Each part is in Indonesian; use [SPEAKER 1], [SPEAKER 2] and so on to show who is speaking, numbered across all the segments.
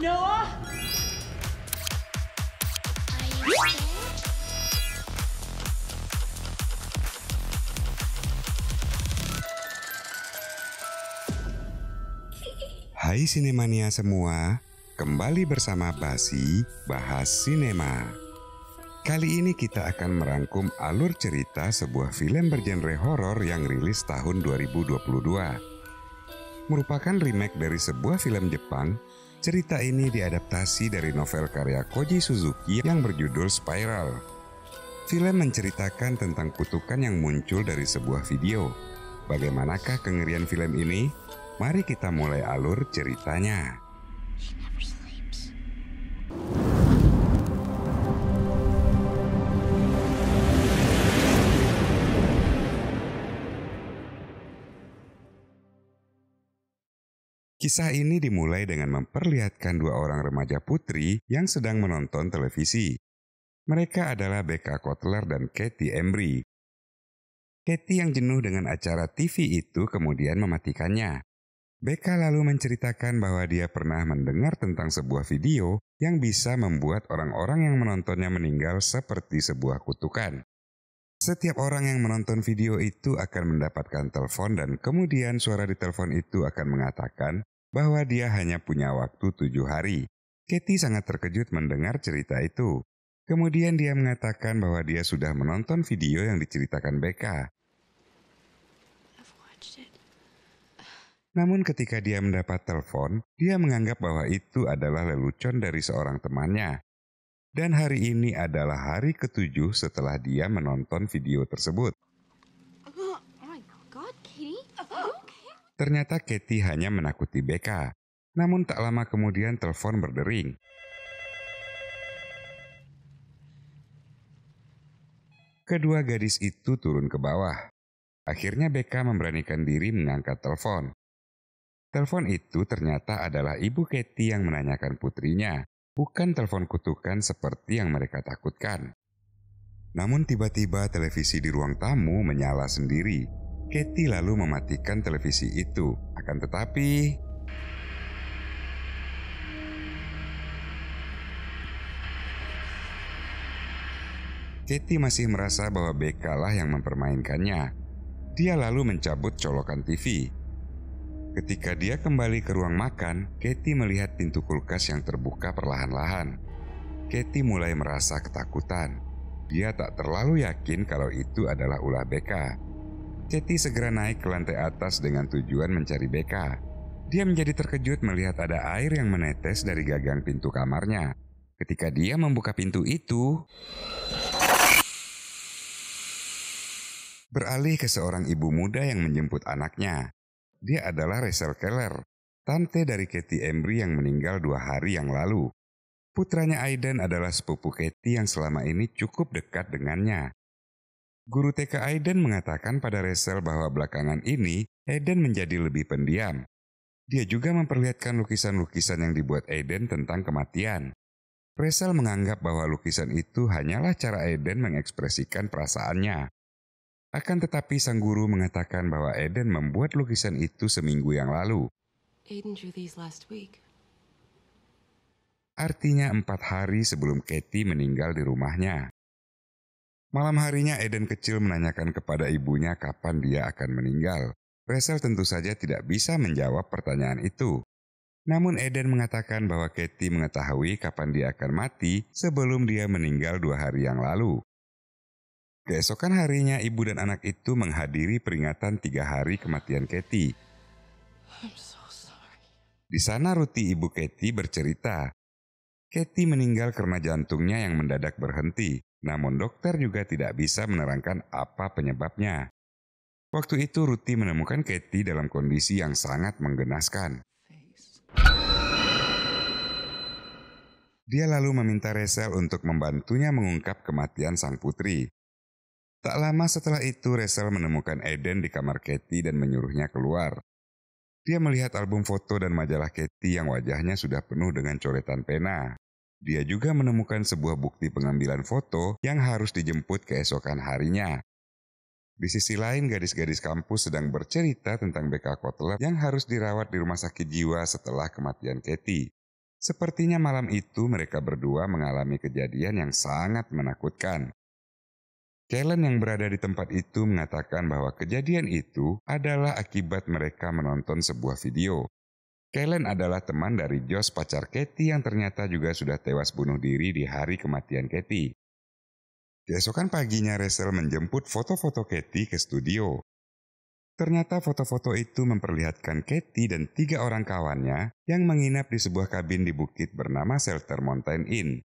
[SPEAKER 1] Noah?
[SPEAKER 2] Hai Sinemania semua, kembali bersama Basi Bahas Sinema. Kali ini kita akan merangkum alur cerita sebuah film bergenre horor yang rilis tahun 2022. Merupakan remake dari sebuah film Jepang, cerita ini diadaptasi dari novel karya Koji Suzuki yang berjudul Spiral. Film menceritakan tentang kutukan yang muncul dari sebuah video. Bagaimanakah kengerian film ini? Mari kita mulai alur ceritanya. Kisah ini dimulai dengan memperlihatkan dua orang remaja putri yang sedang menonton televisi. Mereka adalah Becca Kotler dan Katie Embry. Katie yang jenuh dengan acara TV itu kemudian mematikannya. Becca lalu menceritakan bahwa dia pernah mendengar tentang sebuah video yang bisa membuat orang-orang yang menontonnya meninggal seperti sebuah kutukan. Setiap orang yang menonton video itu akan mendapatkan telepon dan kemudian suara di telepon itu akan mengatakan bahwa dia hanya punya waktu 7 hari. Katie sangat terkejut mendengar cerita itu. Kemudian dia mengatakan bahwa dia sudah menonton video yang diceritakan Becca. Namun ketika dia mendapat telepon, dia menganggap bahwa itu adalah lelucon dari seorang temannya. Dan hari ini adalah hari ke-7 setelah dia menonton video tersebut.
[SPEAKER 3] Oh my God, Katie. Okay.
[SPEAKER 2] Ternyata Katie hanya menakuti Becca. Namun tak lama kemudian telepon berdering. Kedua gadis itu turun ke bawah. Akhirnya Becca memberanikan diri mengangkat telepon. Telepon itu ternyata adalah ibu Katie yang menanyakan putrinya, bukan telepon kutukan seperti yang mereka takutkan. Namun tiba-tiba televisi di ruang tamu menyala sendiri. Katie lalu mematikan televisi itu. Akan tetapi, Katie masih merasa bahwa Becca lah yang mempermainkannya. Dia lalu mencabut colokan TV. Ketika dia kembali ke ruang makan, Katie melihat pintu kulkas yang terbuka perlahan-lahan. Katie mulai merasa ketakutan. Dia tak terlalu yakin kalau itu adalah ulah Becca. Katie segera naik ke lantai atas dengan tujuan mencari Becca. Dia menjadi terkejut melihat ada air yang menetes dari gagang pintu kamarnya. Ketika dia membuka pintu itu, beralih ke seorang ibu muda yang menjemput anaknya. Dia adalah Rachel Keller, tante dari Katie Embry yang meninggal 2 hari yang lalu. Putranya Aiden adalah sepupu Katie yang selama ini cukup dekat dengannya. Guru TK Aiden mengatakan pada Rachel bahwa belakangan ini Aiden menjadi lebih pendiam. Dia juga memperlihatkan lukisan-lukisan yang dibuat Aiden tentang kematian. Rachel menganggap bahwa lukisan itu hanyalah cara Aiden mengekspresikan perasaannya. Akan tetapi sang guru mengatakan bahwa Aiden membuat lukisan itu seminggu yang lalu.
[SPEAKER 3] Aiden drew these last week.
[SPEAKER 2] Artinya 4 hari sebelum Katie meninggal di rumahnya. Malam harinya Aiden kecil menanyakan kepada ibunya kapan dia akan meninggal. Rachel tentu saja tidak bisa menjawab pertanyaan itu. Namun Aiden mengatakan bahwa Katie mengetahui kapan dia akan mati sebelum dia meninggal 2 hari yang lalu. Keesokan harinya ibu dan anak itu menghadiri peringatan 3 hari kematian Katie.
[SPEAKER 3] I'm so sorry.
[SPEAKER 2] Di sana Ruti ibu Katie bercerita. Katie meninggal karena jantungnya yang mendadak berhenti, namun dokter juga tidak bisa menerangkan apa penyebabnya. Waktu itu Ruti menemukan Katie dalam kondisi yang sangat menggenaskan.
[SPEAKER 3] Face.
[SPEAKER 2] Dia lalu meminta Rachel untuk membantunya mengungkap kematian sang putri. Tak lama setelah itu Rachel menemukan Aiden di kamar Katie dan menyuruhnya keluar. Dia melihat album foto dan majalah Katie yang wajahnya sudah penuh dengan coretan pena. Dia juga menemukan sebuah bukti pengambilan foto yang harus dijemput keesokan harinya. Di sisi lain, gadis-gadis kampus sedang bercerita tentang Becca Kotler yang harus dirawat di rumah sakit jiwa setelah kematian Katie. Sepertinya malam itu mereka berdua mengalami kejadian yang sangat menakutkan. Kellen yang berada di tempat itu mengatakan bahwa kejadian itu adalah akibat mereka menonton sebuah video. Kellen adalah teman dari Josh, pacar Katie yang ternyata juga sudah tewas bunuh diri di hari kematian Katie. Keesokan paginya Rachel menjemput foto-foto Katie ke studio. Ternyata foto-foto itu memperlihatkan Katie dan 3 orang kawannya yang menginap di sebuah kabin di bukit bernama Shelter Mountain Inn.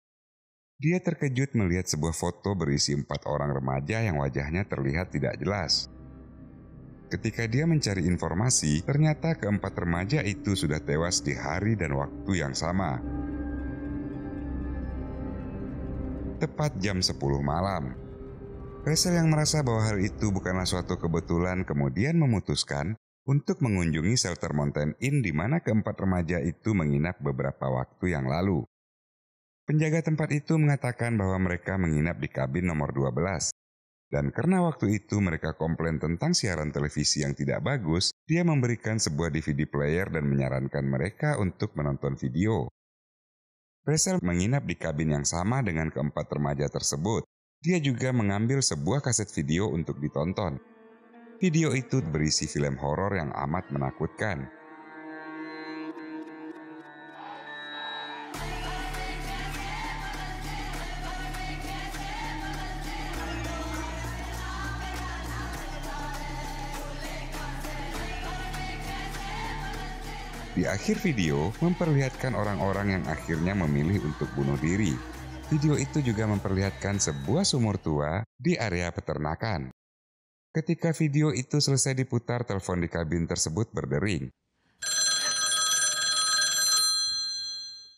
[SPEAKER 2] Dia terkejut melihat sebuah foto berisi 4 orang remaja yang wajahnya terlihat tidak jelas. Ketika dia mencari informasi, ternyata keempat remaja itu sudah tewas di hari dan waktu yang sama. Tepat jam 10 malam. Rachel yang merasa bahwa hal itu bukanlah suatu kebetulan kemudian memutuskan untuk mengunjungi Shelter Mountain Inn di mana keempat remaja itu menginap beberapa waktu yang lalu. Penjaga tempat itu mengatakan bahwa mereka menginap di kabin nomor 12. Dan karena waktu itu mereka komplain tentang siaran televisi yang tidak bagus, dia memberikan sebuah DVD player dan menyarankan mereka untuk menonton video. Rachel menginap di kabin yang sama dengan keempat remaja tersebut. Dia juga mengambil sebuah kaset video untuk ditonton. Video itu berisi film horor yang amat menakutkan. Di akhir video, memperlihatkan orang-orang yang akhirnya memilih untuk bunuh diri. Video itu juga memperlihatkan sebuah sumur tua di area peternakan. Ketika video itu selesai diputar, telepon di kabin tersebut berdering.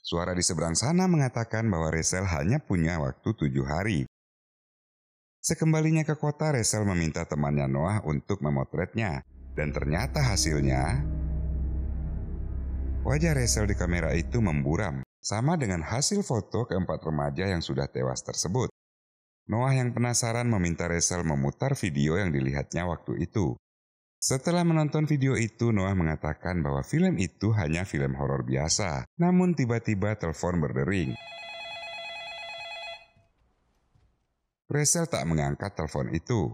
[SPEAKER 2] Suara di seberang sana mengatakan bahwa Rachel hanya punya waktu 7 hari. Sekembalinya ke kota, Rachel meminta temannya Noah untuk memotretnya. Dan ternyata hasilnya, wajah Rachel di kamera itu memburam, sama dengan hasil foto keempat remaja yang sudah tewas tersebut. Noah yang penasaran meminta Rachel memutar video yang dilihatnya waktu itu. Setelah menonton video itu, Noah mengatakan bahwa film itu hanya film horor biasa. Namun tiba-tiba telepon berdering. Rachel tak mengangkat telepon itu.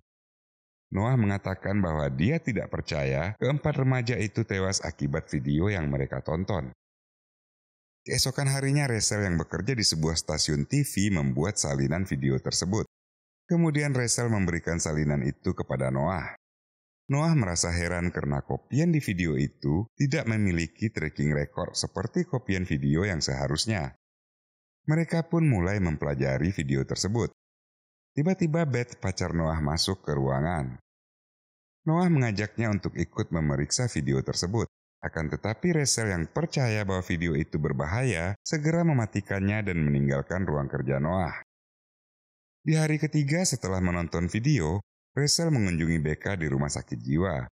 [SPEAKER 2] Noah mengatakan bahwa dia tidak percaya keempat remaja itu tewas akibat video yang mereka tonton. Keesokan harinya Rachel yang bekerja di sebuah stasiun TV membuat salinan video tersebut. Kemudian Rachel memberikan salinan itu kepada Noah. Noah merasa heran karena kopian di video itu tidak memiliki tracking record seperti kopian video yang seharusnya. Mereka pun mulai mempelajari video tersebut. Tiba-tiba Beth, pacar Noah, masuk ke ruangan. Noah mengajaknya untuk ikut memeriksa video tersebut. Akan tetapi Rachel yang percaya bahwa video itu berbahaya, segera mematikannya dan meninggalkan ruang kerja Noah. Di hari ketiga setelah menonton video, Rachel mengunjungi Becca di rumah sakit jiwa.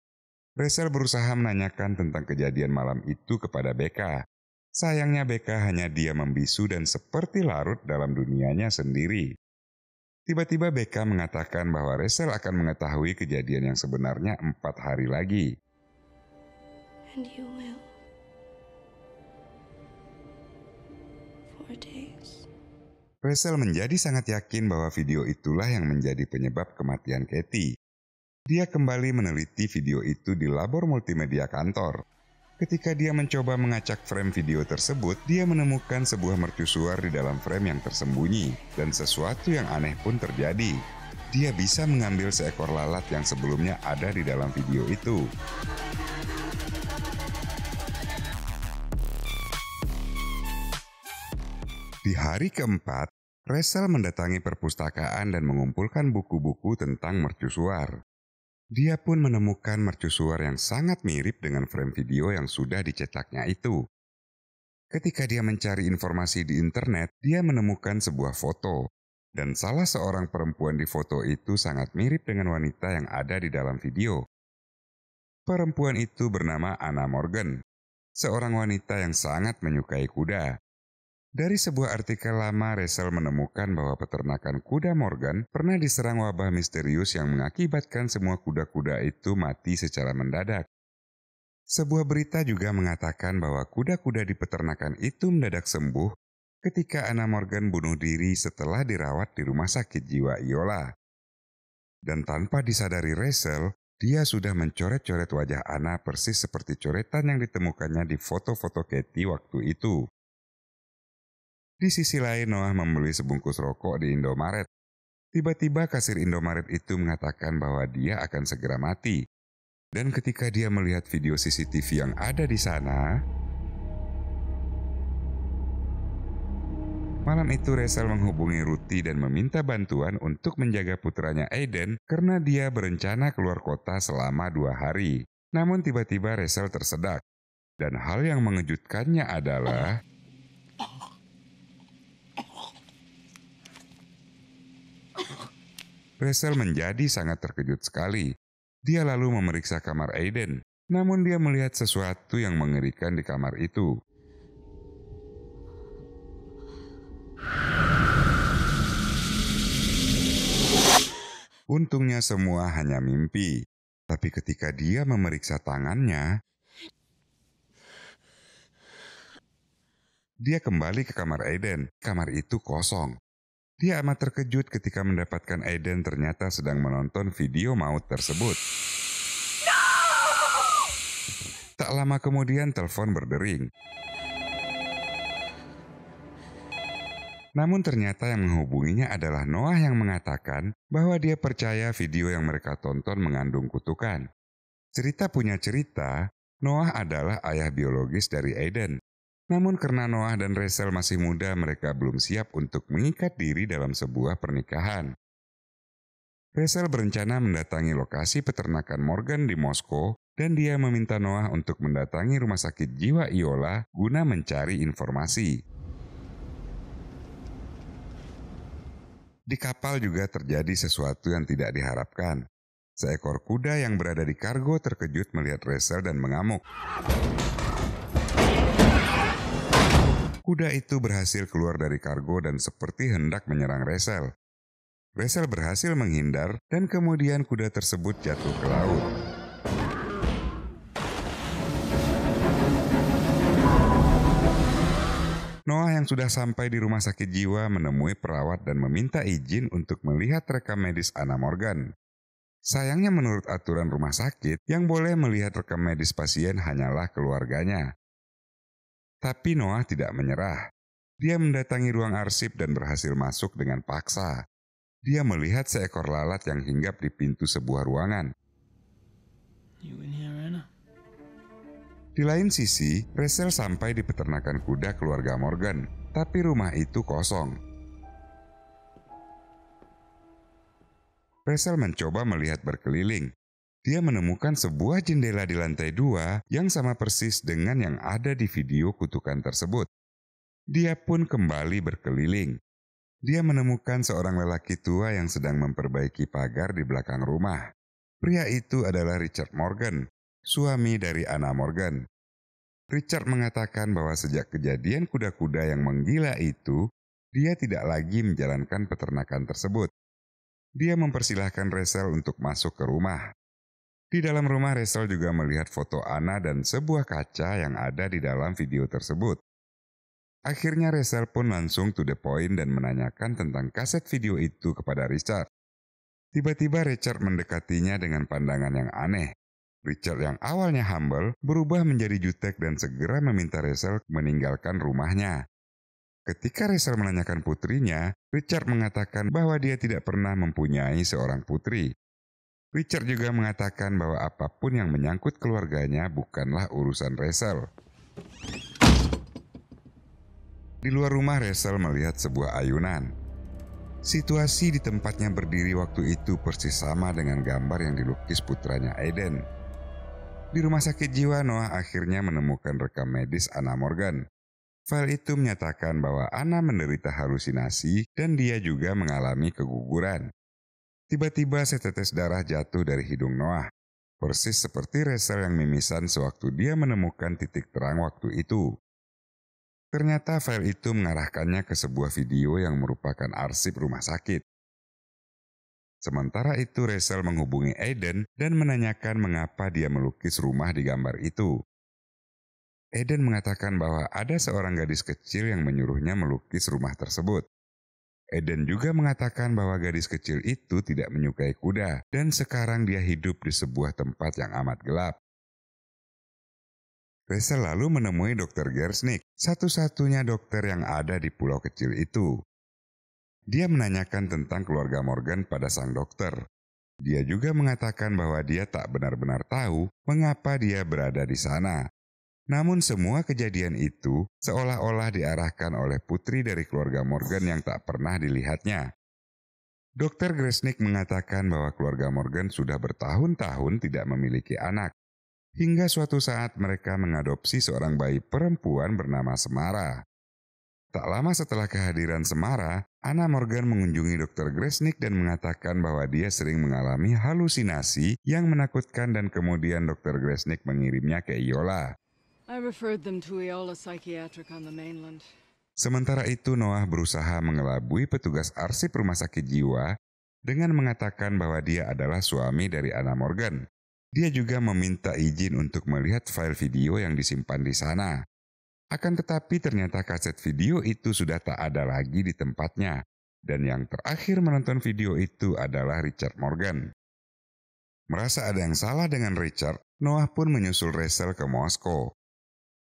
[SPEAKER 2] Rachel berusaha menanyakan tentang kejadian malam itu kepada Becca. Sayangnya Becca hanya diam membisu dan seperti larut dalam dunianya sendiri. Tiba-tiba Becca mengatakan bahwa Rachel akan mengetahui kejadian yang sebenarnya 4 hari lagi.
[SPEAKER 3] And you will. 4 days.
[SPEAKER 2] Rachel menjadi sangat yakin bahwa video itulah yang menjadi penyebab kematian Katie. Dia kembali meneliti video itu di labor multimedia kantor. Ketika dia mencoba mengacak frame video tersebut, dia menemukan sebuah mercusuar di dalam frame yang tersembunyi, dan sesuatu yang aneh pun terjadi. Dia bisa mengambil seekor lalat yang sebelumnya ada di dalam video itu. Di hari keempat, Rachel mendatangi perpustakaan dan mengumpulkan buku-buku tentang mercusuar. Dia pun menemukan mercusuar yang sangat mirip dengan frame video yang sudah dicetaknya itu. Ketika dia mencari informasi di internet, dia menemukan sebuah foto. Dan salah seorang perempuan di foto itu sangat mirip dengan wanita yang ada di dalam video. Perempuan itu bernama Anna Morgan, seorang wanita yang sangat menyukai kuda. Dari sebuah artikel lama, Rachel menemukan bahwa peternakan kuda Morgan pernah diserang wabah misterius yang mengakibatkan semua kuda-kuda itu mati secara mendadak. Sebuah berita juga mengatakan bahwa kuda-kuda di peternakan itu mendadak sembuh ketika Anna Morgan bunuh diri setelah dirawat di rumah sakit jiwa Iola. Dan tanpa disadari Rachel, dia sudah mencoret-coret wajah Anna persis seperti coretan yang ditemukannya di foto-foto Katie waktu itu. Di sisi lain, Noah membeli sebungkus rokok di Indomaret. Tiba-tiba kasir Indomaret itu mengatakan bahwa dia akan segera mati. Dan ketika dia melihat video CCTV yang ada di sana, malam itu Rachel menghubungi Ruthie dan meminta bantuan untuk menjaga putranya Aiden karena dia berencana keluar kota selama 2 hari. Namun tiba-tiba Rachel tersedak. Dan hal yang mengejutkannya adalah Rachel menjadi sangat terkejut sekali. Dia lalu memeriksa kamar Aiden, namun dia melihat sesuatu yang mengerikan di kamar itu. Untungnya semua hanya mimpi, tapi ketika dia memeriksa tangannya, dia kembali ke kamar Aiden. Kamar itu kosong. Dia amat terkejut ketika mendapatkan Aiden ternyata sedang menonton video maut tersebut. Tak lama kemudian telepon berdering. Namun ternyata yang menghubunginya adalah Noah yang mengatakan bahwa dia percaya video yang mereka tonton mengandung kutukan. Cerita punya cerita, Noah adalah ayah biologis dari Aiden. Namun karena Noah dan Rachel masih muda, mereka belum siap untuk mengikat diri dalam sebuah pernikahan. Rachel berencana mendatangi lokasi peternakan Morgan di Moskow dan dia meminta Noah untuk mendatangi rumah sakit jiwa Iola guna mencari informasi. Di kapal juga terjadi sesuatu yang tidak diharapkan. Seekor kuda yang berada di kargo terkejut melihat Rachel dan mengamuk. Kuda itu berhasil keluar dari kargo dan seperti hendak menyerang Rachel. Rachel berhasil menghindar dan kemudian kuda tersebut jatuh ke laut. Noah yang sudah sampai di rumah sakit jiwa menemui perawat dan meminta izin untuk melihat rekam medis Anna Morgan. Sayangnya menurut aturan rumah sakit, yang boleh melihat rekam medis pasien hanyalah keluarganya. Tapi Noah tidak menyerah. Dia mendatangi ruang arsip dan berhasil masuk dengan paksa. Dia melihat seekor lalat yang hinggap di pintu sebuah ruangan. Di lain sisi, Rachel sampai di peternakan kuda keluarga Morgan, tapi rumah itu kosong. Rachel mencoba melihat berkeliling. Dia menemukan sebuah jendela di lantai 2 yang sama persis dengan yang ada di video kutukan tersebut. Dia pun kembali berkeliling. Dia menemukan seorang lelaki tua yang sedang memperbaiki pagar di belakang rumah. Pria itu adalah Richard Morgan, suami dari Anna Morgan. Richard mengatakan bahwa sejak kejadian kuda-kuda yang menggila itu, dia tidak lagi menjalankan peternakan tersebut. Dia mempersilahkan Rachel untuk masuk ke rumah. Di dalam rumah, Rachel juga melihat foto Anna dan sebuah kaca yang ada di dalam video tersebut. Akhirnya Rachel pun langsung to the point dan menanyakan tentang kaset video itu kepada Richard. Tiba-tiba Richard mendekatinya dengan pandangan yang aneh. Richard yang awalnya humble berubah menjadi jutek dan segera meminta Rachel meninggalkan rumahnya. Ketika Rachel menanyakan putrinya, Richard mengatakan bahwa dia tidak pernah mempunyai seorang putri. Richard juga mengatakan bahwa apapun yang menyangkut keluarganya bukanlah urusan Rachel. Di luar rumah, Rachel melihat sebuah ayunan. Situasi di tempatnya berdiri waktu itu persis sama dengan gambar yang dilukis putranya Aiden. Di rumah sakit jiwa, Noah akhirnya menemukan rekam medis Anna Morgan. File itu menyatakan bahwa Anna menderita halusinasi dan dia juga mengalami keguguran. Tiba-tiba setetes darah jatuh dari hidung Noah, persis seperti Rachel yang mimisan sewaktu dia menemukan titik terang waktu itu. Ternyata file itu mengarahkannya ke sebuah video yang merupakan arsip rumah sakit. Sementara itu Rachel menghubungi Aiden dan menanyakan mengapa dia melukis rumah di gambar itu. Aiden mengatakan bahwa ada seorang gadis kecil yang menyuruhnya melukis rumah tersebut. Aiden juga mengatakan bahwa gadis kecil itu tidak menyukai kuda dan sekarang dia hidup di sebuah tempat yang amat gelap. Rachel lalu menemui Dr. Gersnik, satu-satunya dokter yang ada di pulau kecil itu. Dia menanyakan tentang keluarga Morgan pada sang dokter. Dia juga mengatakan bahwa dia tak benar-benar tahu mengapa dia berada di sana. Namun semua kejadian itu seolah-olah diarahkan oleh putri dari keluarga Morgan yang tak pernah dilihatnya. Dr. Gersnik mengatakan bahwa keluarga Morgan sudah bertahun-tahun tidak memiliki anak. Hingga suatu saat mereka mengadopsi seorang bayi perempuan bernama Semara. Tak lama setelah kehadiran Semara, Anna Morgan mengunjungi Dr. Gersnik dan mengatakan bahwa dia sering mengalami halusinasi yang menakutkan dan kemudian Dr. Gersnik mengirimnya ke Iola.
[SPEAKER 1] I referred them to Iola Psychiatric on the mainland.
[SPEAKER 2] Sementara itu Noah berusaha mengelabui petugas arsip rumah sakit jiwa dengan mengatakan bahwa dia adalah suami dari Anna Morgan. Dia juga meminta izin untuk melihat file video yang disimpan di sana. Akan tetapi ternyata kaset video itu sudah tak ada lagi di tempatnya. Dan yang terakhir menonton video itu adalah Richard Morgan. Merasa ada yang salah dengan Richard, Noah pun menyusul Rachel ke Moskow.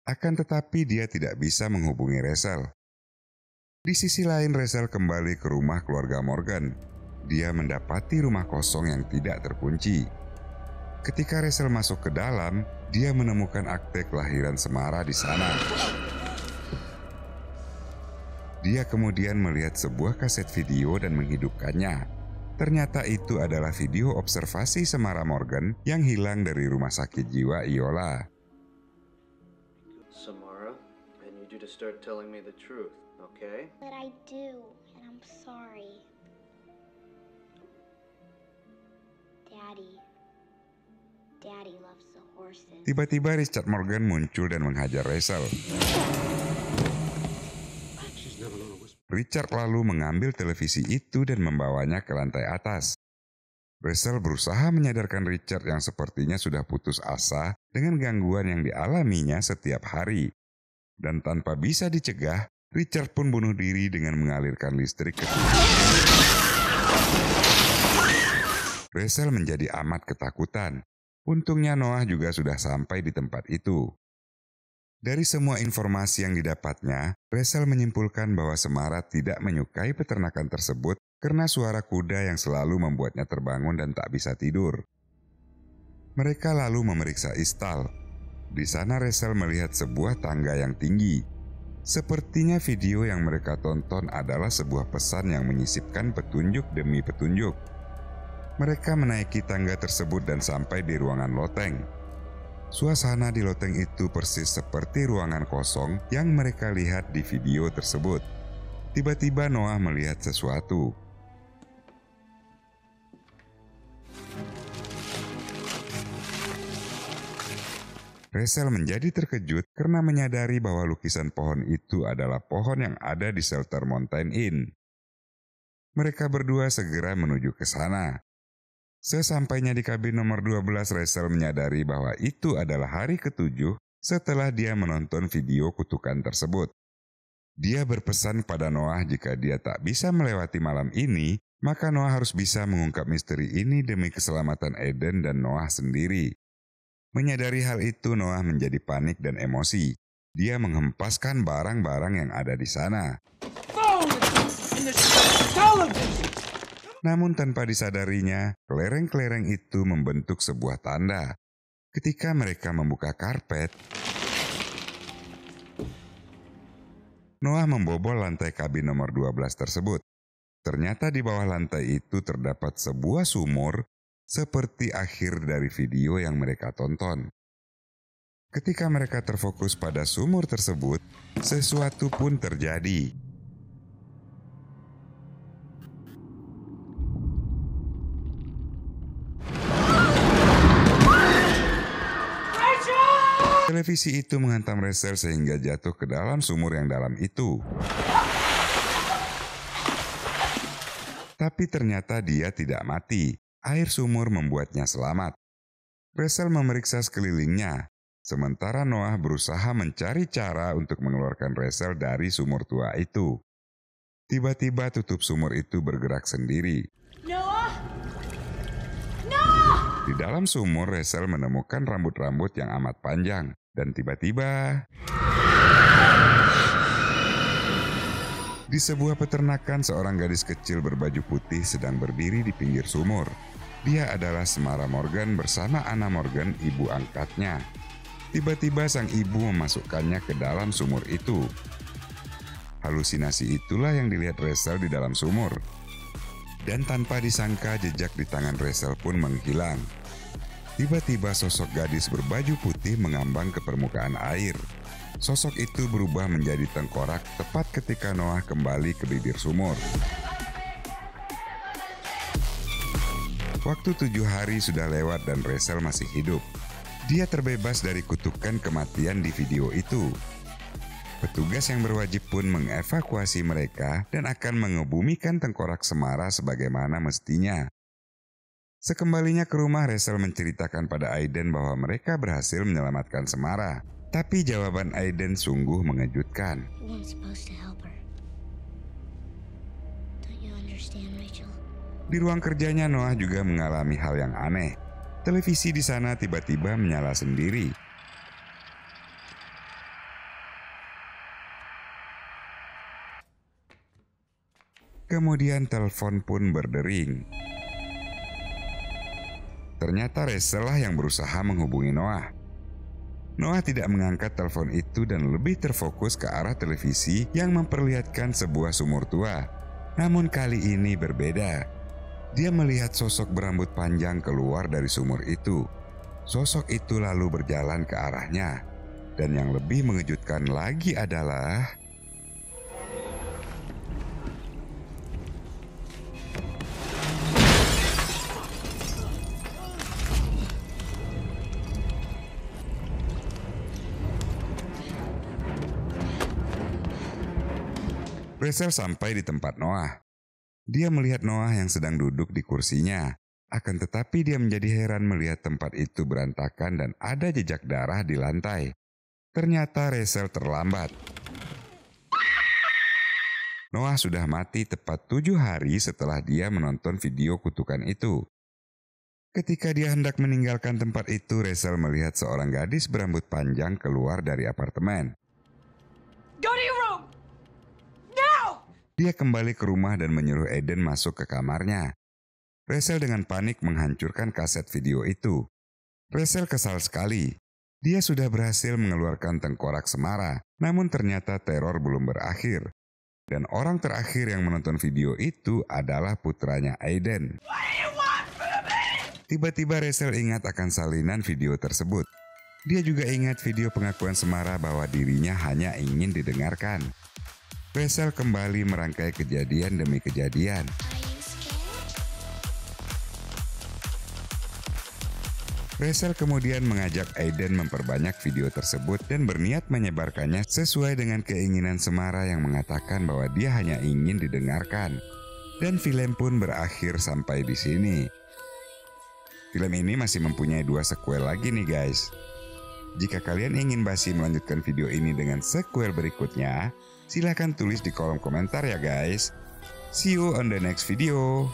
[SPEAKER 2] Akan tetapi dia tidak bisa menghubungi Rachel. Di sisi lain Rachel kembali ke rumah keluarga Morgan. Dia mendapati rumah kosong yang tidak terkunci. Ketika Rachel masuk ke dalam, dia menemukan akte kelahiran Semara di sana. Dia kemudian melihat sebuah kaset video dan menghidupkannya. Ternyata itu adalah video observasi Semara Morgan yang hilang dari rumah sakit jiwa Iola.
[SPEAKER 4] Samara, I need you to start telling me the truth, okay?
[SPEAKER 5] But I do, and I'm sorry. Daddy loves the horses.
[SPEAKER 2] Tiba-tiba Richard Morgan muncul dan menghajar Rachel. Richard lalu mengambil televisi itu dan membawanya ke lantai atas. Rachel berusaha menyadarkan Richard yang sepertinya sudah putus asa dengan gangguan yang dialaminya setiap hari. Dan tanpa bisa dicegah, Richard pun bunuh diri dengan mengalirkan listrik ke tubuhnya. Rachel menjadi amat ketakutan. Untungnya Noah juga sudah sampai di tempat itu. Dari semua informasi yang didapatnya, Rachel menyimpulkan bahwa Semara tidak menyukai peternakan tersebut karena suara kuda yang selalu membuatnya terbangun dan tak bisa tidur. Mereka lalu memeriksa istal. Di sana Rachel melihat sebuah tangga yang tinggi. Sepertinya video yang mereka tonton adalah sebuah pesan yang menyisipkan petunjuk demi petunjuk. Mereka menaiki tangga tersebut dan sampai di ruangan loteng. Suasana di loteng itu persis seperti ruangan kosong yang mereka lihat di video tersebut. Tiba-tiba Noah melihat sesuatu. Rachel menjadi terkejut karena menyadari bahwa lukisan pohon itu adalah pohon yang ada di Shelter Mountain Inn. Mereka berdua segera menuju ke sana. Sesampainya di kabin nomor 12, Rachel menyadari bahwa itu adalah hari ke-7 setelah dia menonton video kutukan tersebut. Dia berpesan pada Noah jika dia tak bisa melewati malam ini, maka Noah harus bisa mengungkap misteri ini demi keselamatan Aiden dan Noah sendiri. Menyadari hal itu, Noah menjadi panik dan emosi. Dia menghempaskan barang-barang yang ada di sana. Namun tanpa disadarinya, kelereng-kelereng itu membentuk sebuah tanda. Ketika mereka membuka karpet, Noah membobol lantai kabin nomor 12 tersebut. Ternyata di bawah lantai itu terdapat sebuah sumur seperti akhir dari video yang mereka tonton. Ketika mereka terfokus pada sumur tersebut, sesuatu pun terjadi. Televisi itu menghantam Rachel sehingga jatuh ke dalam sumur yang dalam itu. Tapi ternyata dia tidak mati. Air sumur membuatnya selamat. Rachel memeriksa sekelilingnya, sementara Noah berusaha mencari cara untuk mengeluarkan Rachel dari sumur tua itu. Tiba-tiba tutup sumur itu bergerak sendiri.
[SPEAKER 1] Noah! Noah!
[SPEAKER 2] Di dalam sumur, Rachel menemukan rambut-rambut yang amat panjang. Dan tiba-tiba, di sebuah peternakan, seorang gadis kecil berbaju putih sedang berdiri di pinggir sumur. Dia adalah Samara Morgan bersama Anna Morgan, ibu angkatnya. Tiba-tiba sang ibu memasukkannya ke dalam sumur itu. Halusinasi itulah yang dilihat Rachel di dalam sumur. Dan tanpa disangka, jejak di tangan Rachel pun menghilang. Tiba-tiba sosok gadis berbaju putih mengambang ke permukaan air. Sosok itu berubah menjadi tengkorak tepat ketika Noah kembali ke bibir sumur. Waktu 7 hari sudah lewat dan Rachel masih hidup. Dia terbebas dari kutukan kematian di video itu. Petugas yang berwajib pun mengevakuasi mereka dan akan mengebumikan tengkorak Samara sebagaimana mestinya. Sekembalinya ke rumah, Rachel menceritakan pada Aiden bahwa mereka berhasil menyelamatkan Samara. Tapi jawaban Aiden sungguh mengejutkan.
[SPEAKER 5] You weren't supposed to help her. Don't you understand, Rachel?
[SPEAKER 2] Di ruang kerjanya, Noah juga mengalami hal yang aneh. Televisi di sana tiba-tiba menyala sendiri. Kemudian telepon pun berdering. Ternyata Rachel lah yang berusaha menghubungi Noah. Noah tidak mengangkat telepon itu dan lebih terfokus ke arah televisi yang memperlihatkan sebuah sumur tua. Namun kali ini berbeda. Dia melihat sosok berambut panjang keluar dari sumur itu. Sosok itu lalu berjalan ke arahnya. Dan yang lebih mengejutkan lagi adalah Rachel sampai di tempat Noah. Dia melihat Noah yang sedang duduk di kursinya. Akan tetapi dia menjadi heran melihat tempat itu berantakan dan ada jejak darah di lantai. Ternyata Rachel terlambat. Noah sudah mati tepat 7 hari setelah dia menonton video kutukan itu. Ketika dia hendak meninggalkan tempat itu, Rachel melihat seorang gadis berambut panjang keluar dari apartemen.
[SPEAKER 1] Go to your room! Now!
[SPEAKER 2] Dia kembali ke rumah dan menyuruh Aiden masuk ke kamarnya. Rachel dengan panik menghancurkan kaset video itu. Rachel kesal sekali. Dia sudah berhasil mengeluarkan tengkorak Samara, namun ternyata teror belum berakhir. Dan orang terakhir yang menonton video itu adalah putranya Aiden. Tiba-tiba Rachel ingat akan salinan video tersebut. Dia juga ingat video pengakuan Samara bahwa dirinya hanya ingin didengarkan. Rachel kembali merangkai kejadian demi kejadian. Rachel kemudian mengajak Aiden memperbanyak video tersebut dan berniat menyebarkannya sesuai dengan keinginan Samara yang mengatakan bahwa dia hanya ingin didengarkan. Dan film pun berakhir sampai di sini. Film ini masih mempunyai 2 sequel lagi nih guys. Jika kalian ingin Basi melanjutkan video ini dengan sequel berikutnya, silahkan tulis di kolom komentar ya guys. See you on the next video.